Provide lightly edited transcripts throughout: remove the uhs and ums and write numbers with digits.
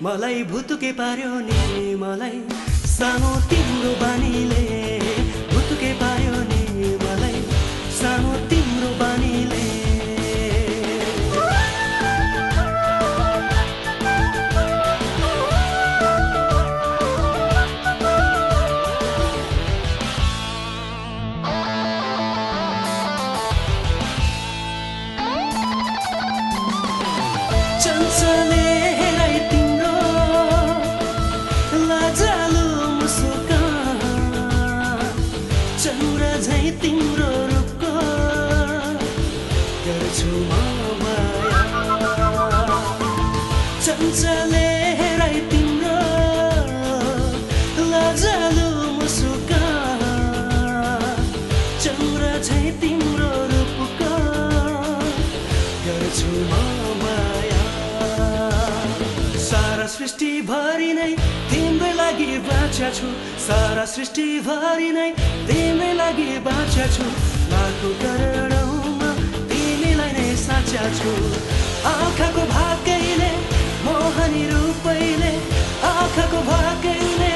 मलाई भुतुके पार्यो नि मलाई सानो तिम्रो बानीले भुतुके पार्यो नि मलाई सानो तिम्रो बानीले चञ्चले तिम्रो रूपको गर्छु म माया चञ्चले हेराइ तिम्रो लजालु मुस्कान चौरा झै तिम्रो रूपको गर्छु म माया सारा सृष्टि भरि नै तिम्रै लागि बाँच्या छु सारा सृष्टि भरि नै तिम्रै लागि बाँच्या छु लाखौं करोडौंमा तिमीलाई नै साच्या छु आँखाको भाकैले मोहनी रूपैले आँखाको भाकैले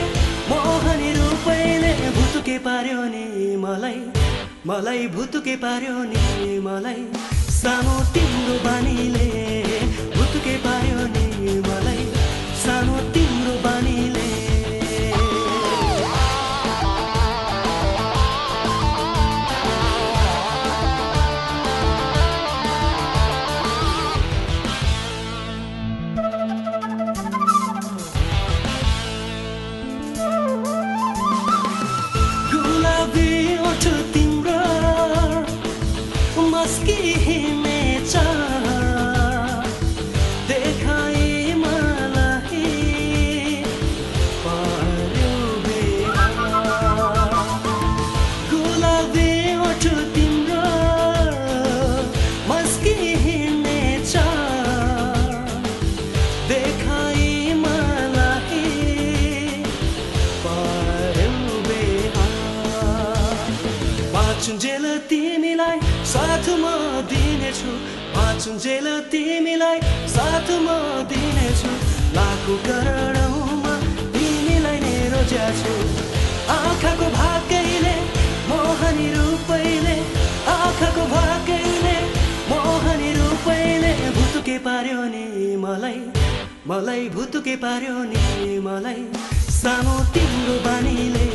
मोहनी रूपैले भुतुके पार्यो नि मलाई भुतुके पार्यो नि मलाई सानो तिम्रो बानीले भुतुके पार्यो नि मलाई सानो तिम्रो बानीले गुलाबी ओठ तिम्रो मस्की हिमेछ देखाइ मलाई पार्यो बेला गुलाबी ओठ तिम्रो मस्की हिमेछ देखाइ मलाई पार्यो बेला बाँचुन्जेल तिमीलाई साथ म दिनेछु बाँचुन्जेल तिमीलाई साथ म दिनेछु लाखौं करोडौंमा तिमीलाई नै रोज्याछु आँखाको भाकैले मोहनी रूपैले आँखाको भाकैले मोहनी रूपैले भुतुके पार्यो नि मलाई भुतुके पार्यो नि मलाई सानो तिम्रो बानीले